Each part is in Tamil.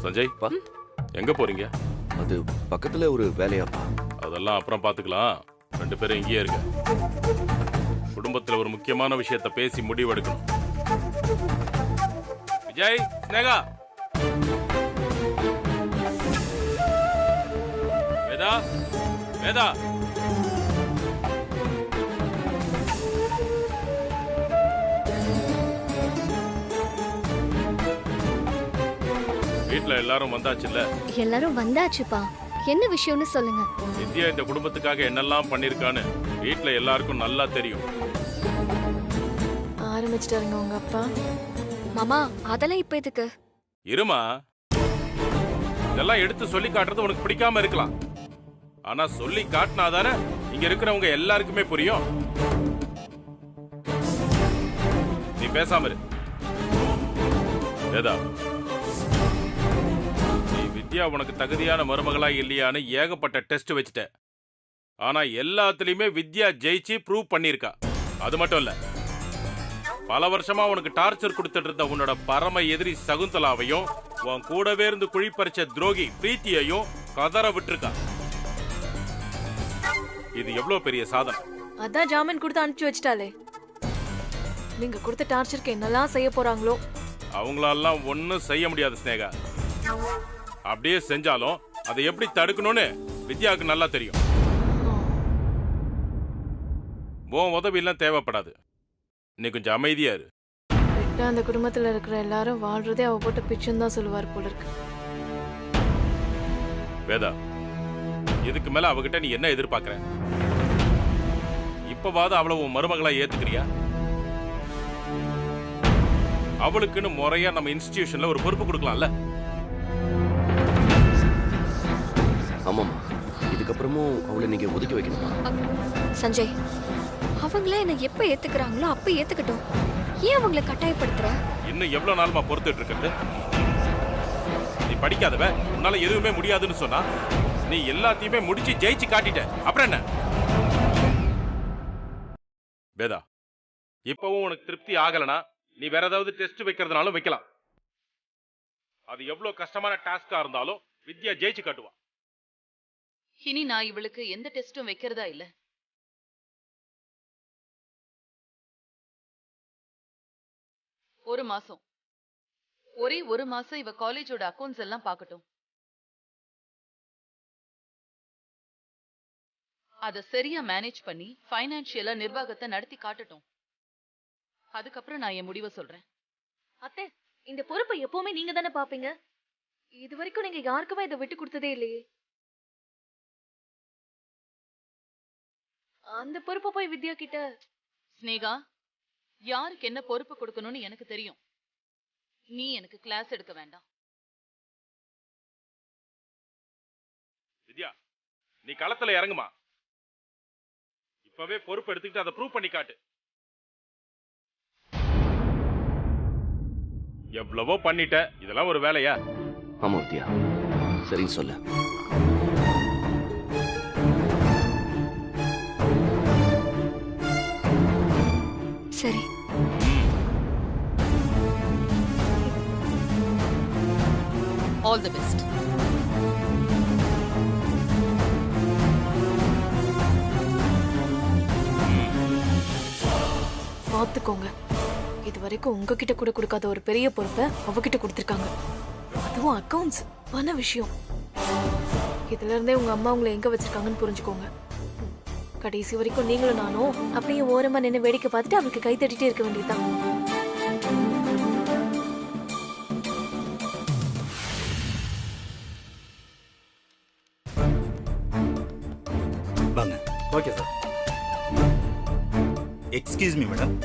சஞ்சய் பா எங்க போறீங்க? அது பக்கத்துல ஒரு வேலையாப்பா. அதெல்லாம் அப்புறம் பாத்துக்கலாம். 2 பேரும் இங்கேயே இருங்க. குடும்பத்துல ஒரு முக்கியமான விஷயத்தை பேசி முடிவெடுக்கணும். விஜய், ஸ்னேகா, வேதா, வேதா, வீட்ல எல்லாரும் வந்தாச்சுல்ல? எல்லாரும் வந்தாச்சுப்பா. என்ன விஷயம்னு சொல்லுங்க. வித்யா இந்த குடும்பத்துக்காக என்னெல்லாம் பண்ணிருக்கான்னு வீட்ல எல்லாருக்கும் நல்லா தெரியும். ஆரம்பிச்சிட்டாருங்க உங்க அப்பா. மாமா, அதெல்லாம் இப்ப எதுக்கு? இருமா, இதெல்லாம் எடுத்து சொல்லி காட்டுறது உனக்கு பிடிக்காம இருக்கலாம். ஆனா சொல்லி காட்டினாதானே இங்க இருக்கிறவங்க எல்லாருக்குமே புரியும். நீ பேசாம இரு. வேதா, நீ வித்யா உனக்கு தகுதியான மருமகளா இல்லையான்னு ஏகப்பட்ட டெஸ்ட் வச்சுட்ட. ஆனா எல்லாத்துலயுமே வித்யா ஜெயிச்சு ப்ரூவ் பண்ணிருக்கா. அது மட்டும் இல்ல, பல வருஷமா உனக்கு டார்ச்சர் கொடுத்துட்டு இருந்த உன்னோட பரம எதிரி சகுந்தலாவையும் உன் கூடவே இருந்து குழிப்பறிச்ச துரோகி பிரீத்தியையும் கதற விட்டுருக்கா. இது எவ்வளவு பெரிய சாதனை. அதான் ஜாமீன் கொடுத்து அனுப்பிச்சு வச்சிட்டாலே. நீங்க கொடுத்த டார்ச்சருக்கு என்னெல்லாம் செய்ய போறாங்களோ. அவங்களெல்லாம் ஒன்னும் செய்ய முடியாது ஸ்னேகா. அப்படியே செஞ்சாலும் அதை எப்படி தடுக்கணும்னு வித்யாவுக்கு நல்லா தெரியும். உன் உதவி எல்லாம் தேவைப்படாது. நீ கொஞ்சம் அமைதியா இரு. அந்த குடும்பத்துல இருக்கிற எல்லாரும் வாழ்றதே அவ போட்ட பிச்சுன்னு தான் சொல்லுவார் போல இருக்கு. வேதா, இதுக்கு மேல அவகிட்ட நீ என்ன எதிர்பார்க்கற? இப்பவாது அவளை உன் மருமகளா ஏத்துக்கிறியா? அவளுக்குன்னு முறையா நம்ம இன்ஸ்டிடியூஷன்ல ஒரு பொறுப்பு கொடுக்கலாம்ல? ஆமாமா, இதுக்கப்புறமும் அவளை நீங்க ஒதுக்கி வைக்கணுமா? சஞ்சய், அவங்களே என்ன எப்ப ஏத்துக்கிறாங்களோ அப்ப ஏத்துக்கட்டும். ஏன் அவங்கள கட்டாயப்படுத்துற? இன்னும் எவ்வளவு நாளுமா பொறுத்துட்டு இருக்கிறது? நீ படிக்காதவ, உன்னால எதுவுமே முடியாதுன்னு சொன்னா நீ எல்லாத்தையுமே முடிச்சு ஜெயிச்சு காட்டிட்ட. அப்புறம் என்ன? வேதா, இப்பவும் உனக்கு திருப்தி ஆகலனா நீ வேற ஏதாவது டெஸ்ட் வைக்கிறதுனாலும் வைக்கலாம். அது எவ்வளவு கஷ்டமான டாஸ்கா இருந்தாலும் வித்யா ஜெயிச்சு காட்டுவா. இனி நான் இவளுக்கு எந்த டெஸ்டும் வைக்கிறதா இல்ல. ஒரே ஒரு மாசம் இவ காலேஜோட அக்கவுண்ட்ஸ் எல்லாம் பார்க்கட்டும். அத சரியா மேனேஜ் பண்ணி ஃபைனான்சியலா நிர்வாகத்தை நடத்தி காட்டட்டும். அதுக்கப்புறம் நான் என் முடிவை சொல்றேன். அத்தை, இந்த பொறுப்பை எப்பவுமே நீங்க தானே பாப்பீங்க. இது வரைக்கும் நீங்க யாருக்குமே இதை விட்டு கொடுத்ததே இல்லையே. அந்த பொறுப்பை போய் வித்யா கிட்ட. ஸ்னேகா, யாருக்கு என்ன பொறுப்பு கொடுக்கணும்னு எனக்கு தெரியும். நீ எனக்கு கிளாஸ் எடுக்க வேண்டாம். வித்யா, நீ களத்துல இறங்குமா. இப்பவே பொறுப்பு எடுத்துக்கிட்டு அதை ப்ரூவ் பண்ணி காட்டு. எவ்வளவோ பண்ணிட்ட, இதெல்லாம் ஒரு வேலையா? ஆமா வித்யா, சரின்னு சொல்ல. சரி. All the best. பாத்துக்கோங்க, இது வரைக்கும் உங்ககிட்ட கூட கொடுக்காத ஒரு பெரிய பொறுப்பை அவகிட்ட கொடுத்திருக்காங்க. அதுவும் அக்கவுண்ட்ஸ், பண விஷயம். இதுல இருந்தே உங்க அம்மா உங்களை எங்க வச்சிருக்காங்கன்னு புரிஞ்சுக்கோங்க. கடைசி வரைக்கும் நீங்களும் நானும் அப்படியே ஓரமா நின்று வேடிக்கை பார்த்துட்டு அவளுக்கு கை தட்டிட்டே இருக்க வேண்டியதுதான். வாங்க. Okay sir. Excuse me madam.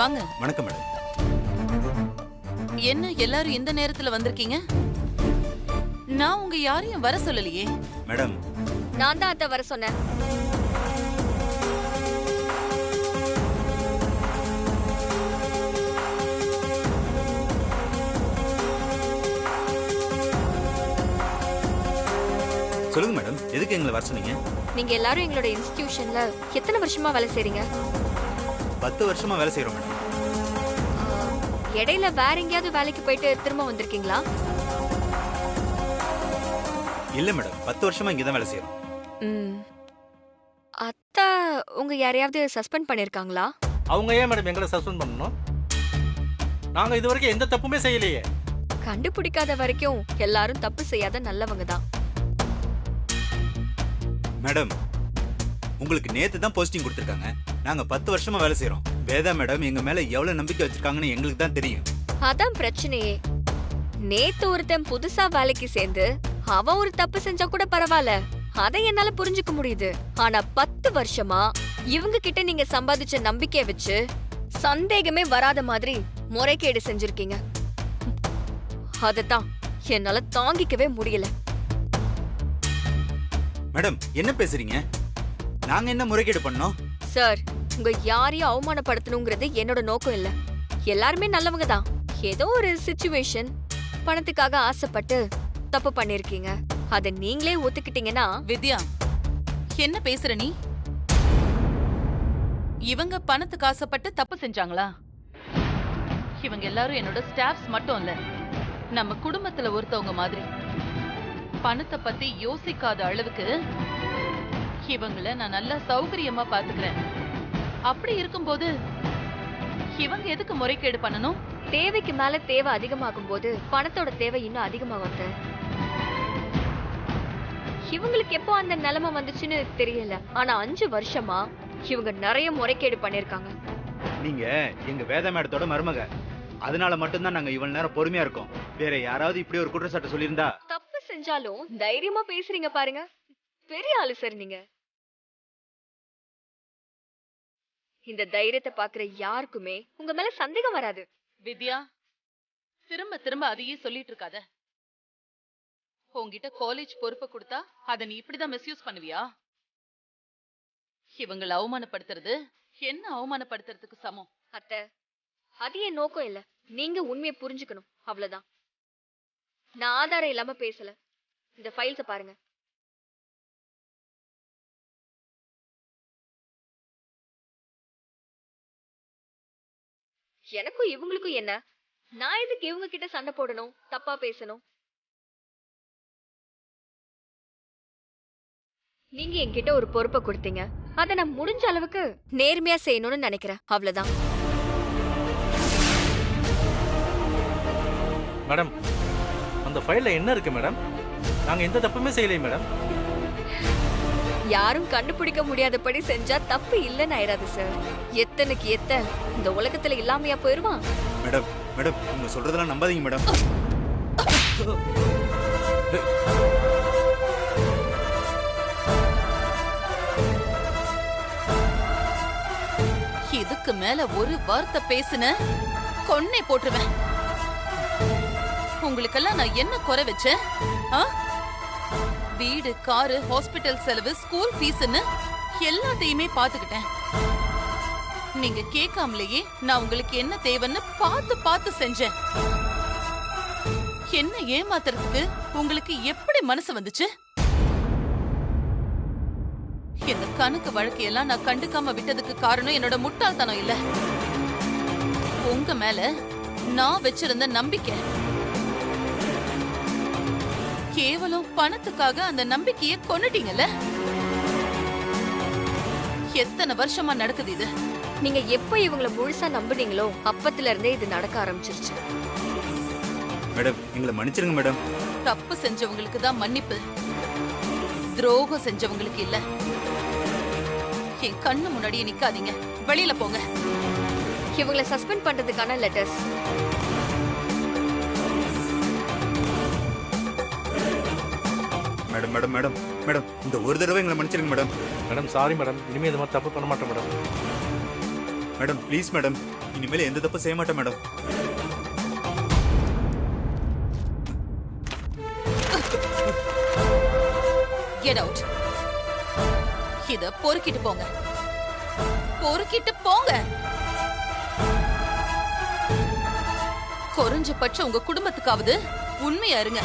வாங்க. வணக்கம் மேடம். என்ன எல்லாரும் இந்த நேரத்துல வந்திருக்கீங்க? நான் உங்க யாரையும் வர சொல்லலையே. மேடம், நான் தான் அத்தை வர சொன்னேன். சொல்லுங்க மேடம், எதுக்கு எங்களை வர சொன்னீங்க? நீங்க எல்லாரும் எங்களோட இன்ஸ்டிடியூஷன்ல எத்தனை வருஷமா வேலை செய்றீங்க? 10 வருஷமா வேலை செய்யறோம் மேடம். இடையில வேற எங்கேயாவது வேலைக்கு போயிட்டு திரும்ப வந்திருக்கீங்களா? இல்ல மேடம், 10 வருஷமா இங்க தான் வேலை செய்யறோம். அத்தா உங்க யாரையாவது சஸ்பெண்ட் பண்ணிருக்காங்களா? அவங்க ஏன் மேடம் எங்களை சஸ்பெண்ட் பண்ணணும்? நாங்க இது வரைக்கும் எந்த தப்புமே செய்யலையே. கண்டுபிடிக்காத வரைக்கும் எல்லாரும் தப்பு செய்யாத நல்லவங்க தான். மேடம், உங்களுக்கு நேத்து தான் போஸ்டிங் கொடுத்திருக்காங்க. நாங்க 10 வருஷமா வேலை செய்யறோம். வேதா மேடம் எங்க மேல எவ்வளவு நம்பிக்கை வச்சிருக்காங்கன்னு எங்களுக்கு தான் தெரியும். அதான் பிரச்சனையே. நேத்து ஒருத்தன் புதுசா வேலைக்கு சேர்ந்து அவன் ஒரு தப்பு செஞ்சா கூட பரவாயில்ல, அதை என்னால புரிஞ்சுக்க முடியுது. ஆனா 10 வருஷமா இவங்க கிட்ட நீங்க சம்பாதிச்ச நம்பிக்கைய வச்சு சந்தேகமே வராத மாதிரி முறைகேடு செஞ்சிருக்கீங்க. அதத்தான் என்னால தாங்கிக்கவே முடியல. மேடம் என்ன பேசுறீங்க? நாங்க என்ன முறைகேடு பண்ணோம்? சார், உங்க யாரையும் அவமானப்படுத்தணுங்கிறது என்னோட நோக்கம் இல்ல. எல்லாருமே நல்லவங்க தான். ஏதோ ஒரு சிச்சுவேஷன், பணத்துக்காக ஆசைப்பட்டு தப்பு பண்ணிருக்கீங்க. அத நீங்களே ஒத்துக்கிட்டீங்கன்னா. வித்யா, என்ன பேசுற நீ? இவங்க பணத்துக்கு ஆசைப்பட்டு தப்பு செஞ்சாங்களா? இவங்க எல்லாரும் என்னோட ஸ்டாஃப்ஸ் மட்டும் இல்ல, நம்ம குடும்பத்துல ஒருத்தவங்க மாதிரி. பணத்தை பத்தி யோசிக்காத அளவுக்கு இவங்கள நான் நல்லா சௌகரியமா பாத்துக்கிறேன். அப்படி இருக்கும்போது இவங்க எதுக்கு முறைகேடு பண்ணணும்? தேவைக்கு மேல தேவை அதிகமாகும் போது பணத்தோட தேவை இன்னும் அதிகமாகும் சார். இவங்களுக்கு எப்போ அந்த நிலைமை வந்துச்சுன்னு தெரியல. ஆனா 5 வருஷமா இவங்க நிறைய முறைகேடு பண்ணிருக்காங்க. நீங்க எங்க வேத மேடத்தோட மருமக, அதனால மட்டும்தான் நாங்க இவ்வளவு நேரம் பொறுமையா இருக்கோம். வேற யாராவது இப்படி ஒரு குற்றச்சாட்டு சொல்லியிருந்தா? தப்பு செஞ்சாலும் தைரியமா பேசுறீங்க பாருங்க. பெரிய ஆளு சார் நீங்க. இந்த தைரியத்தை பாக்குற யாருக்குமே உங்க மேல சந்தேகம் வராது. வித்யா, திரும்ப திரும்ப அதையே சொல்லிட்டு இருக்காத. உன்கிட்ட காலேஜ் பொறுப்பை கொடுத்தா அதை நீ இப்படிதான் மிஸ்யூஸ் பண்ணுவியா? இவங்களை அவமானப்படுத்துறது என்ன அவமானப்படுத்துறதுக்கு சமம்? அத்தை, அது என் நோக்கம் இல்ல. நீங்க உண்மையை புரிஞ்சுக்கணும், அவ்வளவுதான். நான் ஆதாரம் இல்லாம பேசல. இந்த ஃபைல்ஸ பாருங்க. எனக்கும் இவங்களுக்கும் என்ன? நான் எதுக்கு இவங்க கிட்ட சண்டை போடணும், தப்பா பேசணும்? நீங்க என்கிட்ட ஒரு பொறுப்பை கொடுத்தீங்க. அதை நான் முடிஞ்ச அளவுக்கு நேர்மையா செய்யணும்னு நினைக்கிறேன், அவ்வளவுதான். மேடம், அந்த ஃபைல்ல என்ன இருக்கு மேடம்? நாங்க எந்த தப்புமே செய்யலையே மேடம். யாரும் கண்டுபிடிக்க முடியாதபடி செஞ்சா தப்பு இல்லைன்னு ஆயிராது சார். எத்தனைக்கு எத்தனை இந்த உலகத்துல இல்லாமையா போயிருவான்? மேடம், மேடம் நீங்க சொல்றதெல்லாம் நம்பாதீங்க மேடம். இதுக்கு மேல ஒரு வார்த்தை பேசுன கொன்னை போட்டுருவேன். உங்களுக்கெல்லாம் நான் என்ன குறை வச்சேன்? வீடு, காரு, ஹாஸ்பிட்டல் செலவு, ஸ்கூல் ஃபீஸ்னு எல்லாத்தையுமே பாத்துக்கிட்டேன். நீங்க கேட்காமலேயே நான் உங்களுக்கு என்ன தேவைன்னு பார்த்து பார்த்து செஞ்சேன். என்ன ஏமாத்துறதுக்கு உங்களுக்கு எப்படி மனசு வந்துச்சு? இந்த கணக்கு வழக்கையெல்லாம் நான் கண்டுக்காம விட்டதுக்கு காரணம் என்னோட முட்டாள்தனம் இல்ல, உங்க மேல நான் வச்சிருந்த நம்பிக்கை. கேவலம் பணத்துக்காக அந்த நம்பிக்கையை கொன்னுட்டீங்கல்ல. எத்தனை வருஷமா நடக்குது இது? நீங்க எப்ப இவங்களை முழுசா நம்புனீங்களோ அப்பத்துல இருந்தே இது நடக்க ஆரம்பிச்சிருச்சு. மேடம் எங்களை மன்னிச்சிருங்க மேடம். தப்பு செஞ்சவங்களுக்கு தான் மன்னிப்பு, துரோகம் செஞ்சவங்களுக்கு இல்ல. என் கண்ணு முன்னாடியே நிக்காதீங்க, வெளியில போங்க. இவங்களை சஸ்பெண்ட் பண்றதுக்கான letters. Madam madam madam madam இந்த ஒரு தடவை எங்களை மன்னிச்சிருங்க மேடம். மேடம் சாரி மேடம், இனிமே இது மாதிரி தப்பு பண்ண மாட்டேன் மேடம். மேடம் ப்ளீஸ் மேடம், இனிமேல் எந்த தப்பு செய்ய மாட்டேன் மேடம். Get out. இத பொறுக்கிட்டு போங்க, பொறுக்கிட்டு போங்க. குறைஞ்சபட்சம் உங்க குடும்பத்துக்காவது உண்மையா இருங்க.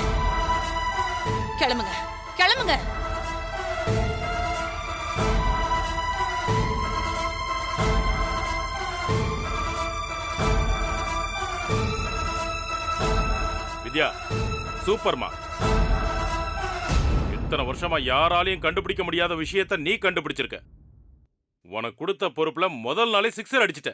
கிளம்புங்க, கிளம்புங்க. வித்யா சூப்பர்மா. இத்தனை வருஷமா யாராலையும் கண்டுபிடிக்க முடியாத விஷயத்தை நீ கண்டுபிடிச்சிருக்க. உனக்கு கொடுத்த பொறுப்புல முதல் நாளே 6 அடிச்சிட்ட.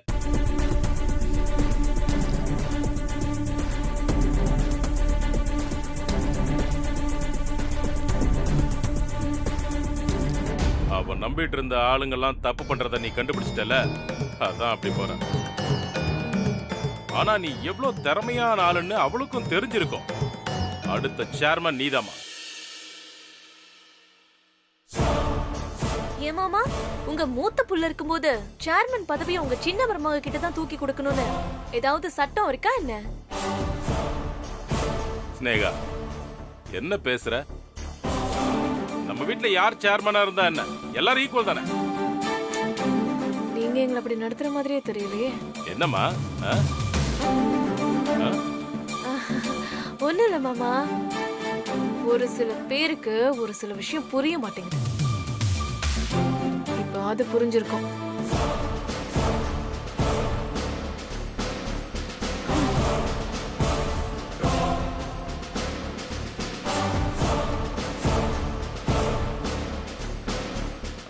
அவன் நம்பிட்டு இருந்த ஆளுங்கெல்லாம் தப்பு பண்றத நீ கண்டுபிடிச்சிட்டல, அதான் அப்படி போற. ஆனா நீ எவ்வளவு திறமையான ஆளுன்னு அவளுக்கும் தெரிஞ்சிருக்கும். அடுத்த சேர்மன் நீதாமா. ஏமாமா, உங்க மூத்த புள்ள இருக்கும்போது சேர்மன் பதவியை உங்க சின்ன மருமக கிட்ட தான் தூக்கி கொடுக்கணும்னு ஏதாவது சட்டம் இருக்கா என்ன? ஸ்னேகா, என்ன பேசுற? நம்ம வீட்ல யார் சேர்மனா இருந்தா என்ன, எல்லாரும் ஈக்குவல் தானே. நீங்க எங்களை அப்படி நடத்துற மாதிரியே தெரியலையே. என்னம்மா? ஒண்ணு இல்ல மாமா, ஒரு சில பேருக்கு ஒரு சில விஷயம் புரிய மாட்டேங்குது. இப்ப அது புரிஞ்சிருக்கும்.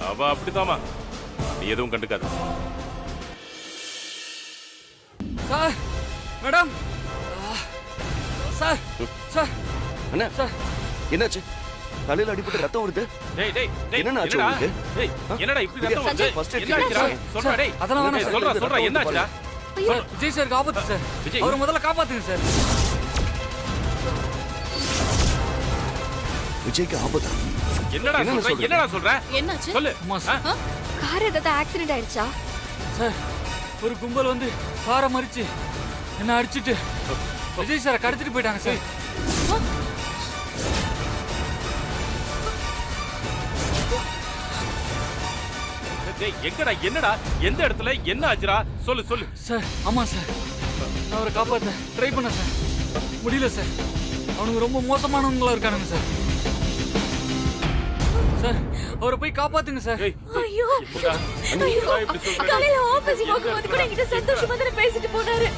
அவ அப்படிதாமா, நீ எதுவும் கண்டுக்காத. சார், மேடம், சார், சார், அண்ணா சார், என்னாச்சு? தலையில அடிபட்டு ரத்தம் வருது. டேய் டேய் டேய், என்னடா ஆச்சு உங்களுக்கு? டேய், என்னடா இப்படி ரத்தம் வருது? சஞ்சய், first aid என்ன ஆச்சுடா? சொல்றா டேய். அதெல்லாம் வேணாம் சார். சொல்றா என்ன ஆச்சுடா? சார், விஜய் சாருக்கு ஆபத்து சார். விஜய். அவரை முதல்ல காப்பாத்துங்க சார். விஜய்க்கு ஆபத்து. என்னடா என்னன்னு சொல்ற? சொல்ற? என்னடா சொல்ற? என்னாச்சு? சொல்லு. அம்மா சார், கார் ஏதாவது ஆக்சிடென்ட் ஆயிடுச்சா? சார், ஒரு கும்பல் வந்து காரை மறிச்சு என்ன அடிச்சிட்டு விஜய் சாரை கடத்திட்டு போயிட்டாங்க சார். டேய், எங்கடா? என்னடா? எந்த இடத்துல என்ன ஆச்சுடா? சொல்லு சொல்லு. சார், ஆமா சார், நான் அவரை காப்பாத்த ட்ரை பண்ண சார், முடியல சார். அவனுங்க ரொம்ப மோசமானவங்களா இருக்கானுங்க சார். சார், அவரை போய் காப்பாத்துங்க சார். ஏய், ஐயோ, என்னடா? ஐயோ, என்னடா இப்படி சொல்ற? காலையில ஆபீஸ் போகும்போது கூட என்கிட்ட சந்தோஷமா தானே பேசிட்டு போனாரு.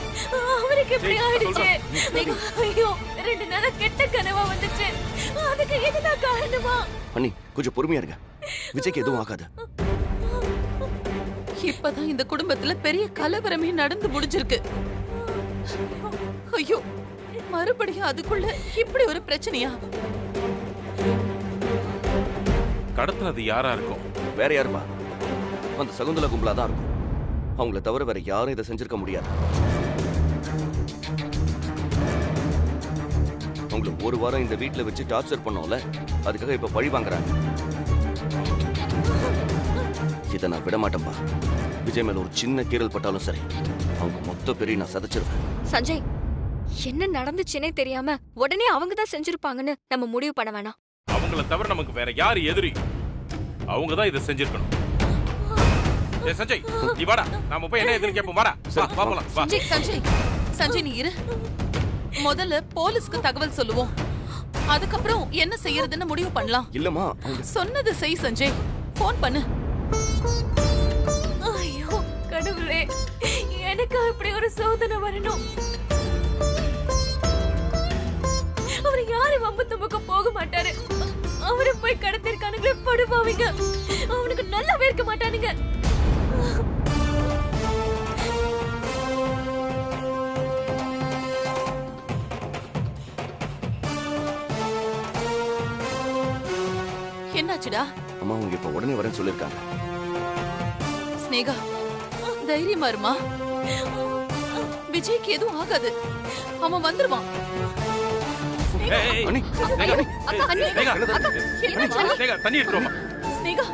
அவருக்கு இப்படி ஏய், ஆயிடுச்சு. சொல்றா. ஐயோ, 2 நாளா கெட்ட கனவா வந்துச்சு. அதுக்கு இதுதான் காரணமா? அண்ணி கொஞ்சம் பொறுமையா இருங்க. விஜய்க்கு எதுவும் ஆகாது. இப்பதான் இந்த குடும்பத்துல பெரிய கலவரமே நடந்து முடிஞ்சிருக்கு. ஐயோ, மறுபடியும் அதுக்குள்ள இப்படி ஒரு பிரச்சனையா? கடத்துனது யாரா இருக்கும்? வேற யாருப்பா? அந்த சகுந்தலா கும்பலா தான் இருக்கும். அவங்கள தவிர வேற யாரும் இதை செஞ்சிருக்க முடியாது. அவங்கள ஒரு வாரம் இந்த வீட்டுல வச்சு டார்ச்சர் பண்ணோம்ல, அதுக்காக இப்ப பழி வாங்குறாங்க. இதை நான் விட மாட்டேன்பா. விஜய் மேல ஒரு சின்ன கீறல் பட்டாலும் சரி, அவங்க மொத்த பேரையும் நான் சதைச்சிருவேன். சஞ்சய், என்ன நடந்துச்சுன்னே தெரியாம உடனே அவங்க தான் செஞ்சிருப்பாங்கன்னு நம்ம முடிவு பண்ண வேணாம். அவங்கள தவிர நமக்கு வேற யாரு எதிரி? அவங்க தான் இதை செஞ்சிருக்கணும். ஏய் சஞ்சய், நீ வாடா, நாம போய் என்ன எதுன்னு கேப்போம். வாடா, வா போலாம். வா. சஞ்சய், சஞ்சய், சஞ்சய், நீ இரு. முதல்ல போலீஸ்க்கு தகவல் சொல்லுவோம். அதுக்கப்புறம் என்ன செய்யறதுன்னு முடிவு பண்ணலாம். இல்லம்மா, சொன்னது செய் சஞ்சய். போன் பண்ணு. ஐயோ கடவுளே, எனக்கு இப்படி ஒரு சோதனை வரணும். அவர் யாரு வம்பு தும்புக்கு போக மாட்டாரு. அவரை போய் கடத்திருக்கானுங்களே படுபாவீங்க. அவனுக்கு நல்லாவே இருக்க மாட்டானுங்க. என்னாச்சுடா? அம்மா அவங்க இப்ப உடனே வரேன்னு சொல்லிருக்காங்க. ஸ்னேகா, தைரியமா இருமா. விஜய்க்கு எதுவும் ஆகாது. அவன் வந்துருவான். ஏய், அண்ணி, ஸ்னேகா, அக்கா, அண்ணி, ஸ்னேகா, என்னாச்சு? ஸ்னேகா, தண்ணி எடுத்துட்டு வாமா. ஸ்னேகா,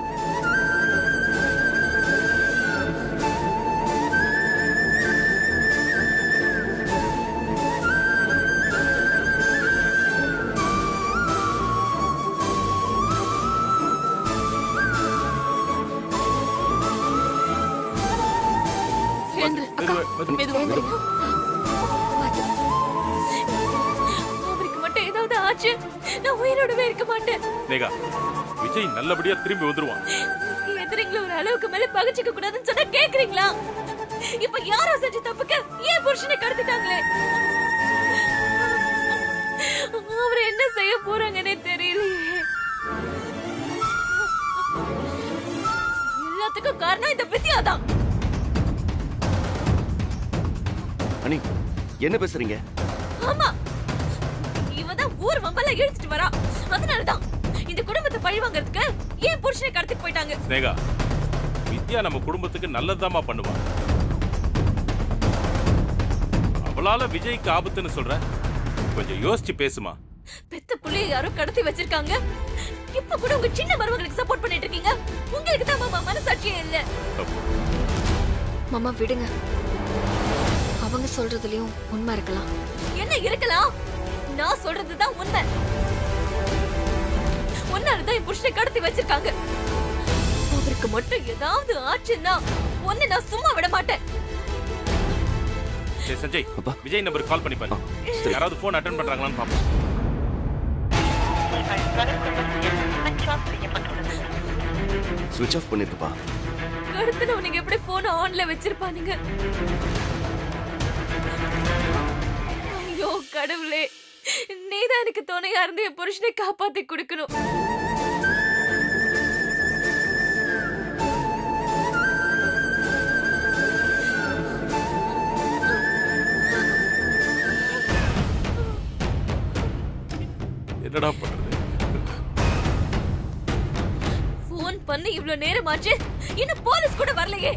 மெதுவா. அவருக்கு மட்டும் ஏதாவது ஆச்சு, நான் உயிரோடவே இருக்க மாட்டேன். ஸ்னேகா, விஜய் நல்லபடியா திரும்பி வந்துருவான். எதிரிங்களை ஒரு அளவுக்கு மேல பகிச்சிக்க கூடாதுன்னு சொன்னா கேக்குறீங்களா? இப்ப யாரோ செஞ்ச தப்புக்கு ஏன் புருஷனை கடத்திட்டாங்களே? எல்லாத்துக்கும் காரணம் இந்த வித்யா தான். அனி என்ன பேசுறீங்க? ஆமா, இவதான் ஊர் வம்பல இழுத்துட்டு வரா. அதனாலதான் இந்த குடும்பத்தை பழி வாங்குறதுக்கு ஏன் புருஷனை கடத்திட்டு போயிட்டாங்க. ஸ்னேகா, வித்யா நம்ம குடும்பத்துக்கு நல்லதாமா பண்ணுவா. அவளால விஜய்க்கு ஆபத்துன்னு சொல்ற, கொஞ்சம் யோசிச்சு பேசுமா. பெத்த புள்ளைய யாரோ கடத்தி வச்சிருக்காங்க. இப்ப கூட உங்க சின்ன மருமகளுக்கு சப்போர்ட் பண்ணிட்டு இருக்கீங்க. உங்களுக்கு தான் மாமா மனசாட்சியே இல்ல. மாமா விடுங்க, அவங்க சொல்றதுலயும் உண்மை இருக்கலாம். என்ன இருக்கலாம்? நான் சொல்றதுதான் உண்மை. ஒன்னாலதான் என் புருஷனை கடத்தி வச்சிருக்காங்க. அவருக்கு மட்டும் ஏதாவது ஆச்சுன்னா ஒன்னு நான் சும்மா விட மாட்டேன். சரி சஞ்சய், விஜய் நம்பருக்கு கால் பண்ணி பாரு. யாராவது போன் அட்டெண்ட் பண்றாங்களான்னு பாப்போம். ஸ்விட்ச் ஆஃப் பண்ணிருக்குப்பா. கடத்தினவனுங்க எப்படி போன் ஆன்ல வச்சிருப்பானுங்க? ஐயோ கடவுளே, நீதான் எனக்கு துணையா இருந்து என் புருஷனை காப்பாத்தி கொடுக்கணும். என்னடா பண்றது? போன் பண்ணி இவ்வளவு நேரம் ஆச்சு, இன்னும் போலீஸ் கூட வரலையே.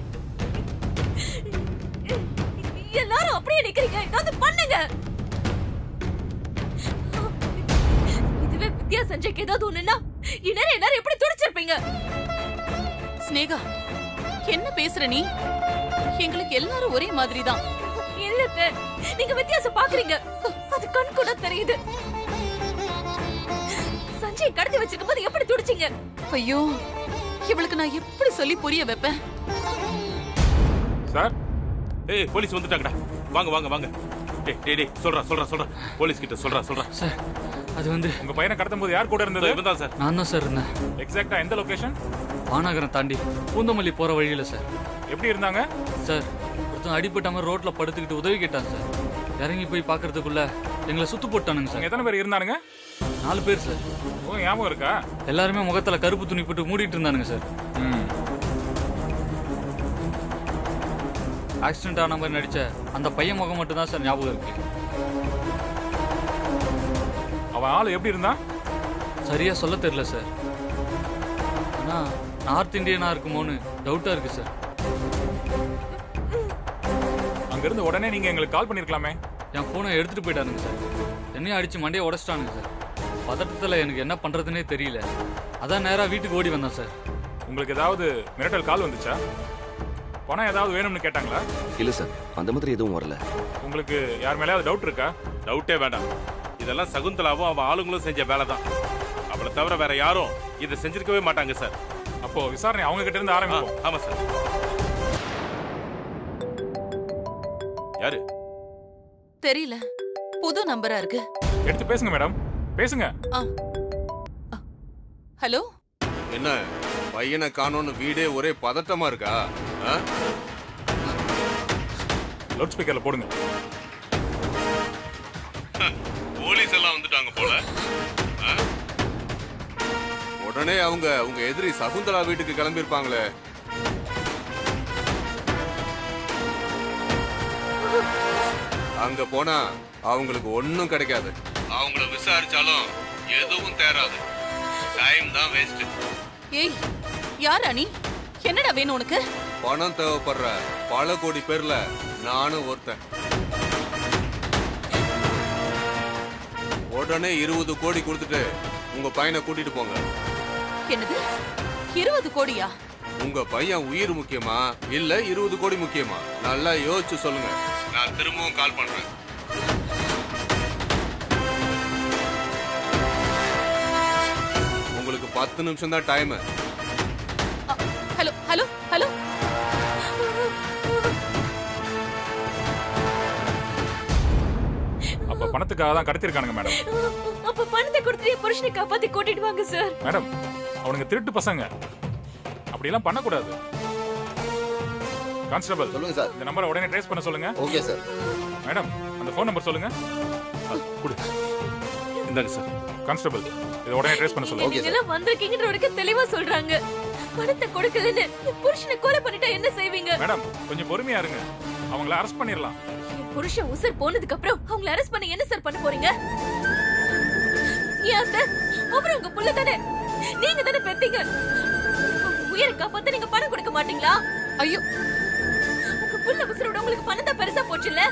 எல்லாரும் அப்படியே நிக்கிறீங்க, ஏதாவது பண்ணுங்க. இதுவே வித்யா சஞ்சய்க்கு ஏதாவது ஒண்ணுன்னா இந்நேரம் எல்லாரும் எப்படி துடிச்சிருப்பீங்க? ஸ்னேகா, என்ன பேசுற நீ? எங்களுக்கு எல்லாரும் ஒரே மாதிரி தான். இல்ல, நீங்க வித்தியாசம் பாக்குறீங்க, அது கண் கூட தெரியுது. சஞ்சய் கடத்தி வச்சிருக்கும் போது எப்படி துடிச்சீங்க? ஐயோ, இவளுக்கு நான் எப்படி சொல்லி புரிய வைப்பேன்? சார், ஏய் போலீஸ் வந்துட்டாங்கடா. வாங்க வாங்க வாங்க. டேய் சொல்றா போலீஸ் கிட்ட சொல்றா. சார், அது வந்து உங்க பையனை கடத்தும் போது யார் கூட இருந்தது? இவன் தான் சார். நான் தான் சார் இருந்தேன். எக்ஸாக்ட்டா எந்த லொகேஷன்? வானகரம் தாண்டி பூந்தமல்லி போற வழியில சார். எப்படி இருந்தாங்க? சார், ஒருத்தன் அடிபட்ட மாதிரி ரோட்ல படுத்துக்கிட்டு உதவி கேட்டான் சார். இறங்கி போய் பாக்குறதுக்குள்ள எங்களை சுத்து போட்டானுங்க சார். எத்தனை பேர் இருந்தானுங்க? 4 பேர் சார். ஓ, ஞாபகம் இருக்கா? எல்லாருமே முகத்துல கருப்பு துணி போட்டு மூடிட்டு இருந்தானுங்க சார். ஆக்சிடென்ட் ஆன மாதிரி நடிச்ச அந்த பையன் முகம் மட்டும் தான் சார் ஞாபகம் இருக்கு. அவன் ஆளு எப்படி இருந்தான்? சரியா சொல்ல தெரியல சார். ஆனா நார்த் இந்தியனா இருக்குமோன்னு டவுட்டா இருக்கு சார். அங்க இருந்து உடனே நீங்க எங்களுக்கு கால் பண்ணிருக்கலாமே. என் போனை எடுத்துட்டு போயிட்டானுங்க சார். என்னையும் அடிச்சு மண்டையை உடைச்சிட்டானுங்க சார். பதட்டத்தில் எனக்கு என்ன பண்றதுன்னே தெரியல. அதான் நேரா வீட்டுக்கு ஓடி வந்தேன் சார். உங்களுக்கு ஏதாவது மிரட்டல் கால் வந்துச்சா? பணம் ஏதாவது வேணும்னு கேட்டாங்களா? இல்ல சார், அந்த மாதிரி எதுவும் வரல. உங்களுக்கு யார் மேலேயாவது டவுட் இருக்கா? டவுட்டே வேண்டாம். இதெல்லாம் சகுந்தலாவும் அவன் ஆளுங்களும் செஞ்ச வேலை தான். அவளை தவிர வேற யாரும் இதை செஞ்சிருக்கவே மாட்டாங்க சார். அப்போ விசாரணை அவங்க கிட்ட இருந்து ஆரம்பிப்போம். ஆமா சார். யாரு? தெரியல, புது நம்பரா இருக்கு. எடுத்து பேசுங்க மேடம், பேசுங்க. ஹலோ, என்ன பையனை காணோன்னு வீடே ஒரே பதட்டமா இருக்கா? லவுட் ஸ்பீக்கர்ல போடுங்க. போலீஸ் எல்லாம் வந்துட்டாங்க போல. உடனே அவங்க உங்க எதிரி சகுந்தலா வீட்டுக்கு கிளம்பி இருப்பாங்களே. அங்க போனா அவங்களுக்கு ஒன்னும் கிடைக்காது. அவங்கள விசாரிச்சாலும் எதுவும் தேராது. டைம் தான் வேஸ்ட். ஏய், யாரா நீ? என்னடா வேணும் உனக்கு? பணம் தேவைப்படுற பல கோடி பேர்ல நானும் ஒருத்தன். உடனே 20 கோடி கொடுத்துட்டு உங்க பையனை கூட்டிட்டு போங்க. என்னது, 20 கோடியா? உங்க பையன் உயிர் முக்கியமா இல்ல 20 கோடி முக்கியமா? நல்லா யோசிச்சு சொல்லுங்க. நான் திரும்பவும் கால் பண்றேன். உங்களுக்கு 10 நிமிஷம் தான் டைம். ஹலோ ஹலோ ஹலோ, அப்ப பணத்துக்காக தான் கடத்திருக்கானுங்க மேடம். அப்ப பணத்தை கொடுத்து என் புருஷனை காப்பாத்தி கூட்டிட்டு வாங்க சார். மேடம், அவனுங்க திருட்டு பசங்க, அப்படியெல்லாம் பண்ணக்கூடாது. கான்ஸ்டபிள் சொல்லுங்க சார். இந்த நம்பரை உடனே ட்ரேஸ் பண்ண சொல்லுங்க. Okay sir. மேடம், அந்த ஃபோன் நம்பர் சொல்லுங்க. கொடு. இந்தாங்க சார். கான்ஸ்டபிள், இதை உடனே ட்ரேஸ் பண்ண சொல்லுங்க. நீங்க எல்லாம் வந்திருக்கீங்கன்ற வரைக்கும் தெளிவா சொல்றாங்க. பணத்தை கொடுக்கலன்னு என் புருஷனை கொலை பண்ணிட்டா என்ன செய்வீங்க? மேடம் கொஞ்சம் பொறுமையா இருங்க, அவங்கள அரெஸ்ட் பண்ணிடலாம். என் புருஷன் உசுர் போனதுக்கு அப்புறம் அவங்கள அரெஸ்ட் பண்ணி என்ன சார் பண்ண போறீங்க? ஏன் அத்தை? அவரு உங்க புள்ள தானே, நீங்க தானே பெத்தீங்க. உயிரை காப்பாத்த நீங்க பணம் கொடுக்க மாட்டீங்களா? ஐயோ, உங்க புள்ள உசுரோட உங்களுக்கு பணம் தான் பெருசா போச்சுல்ல?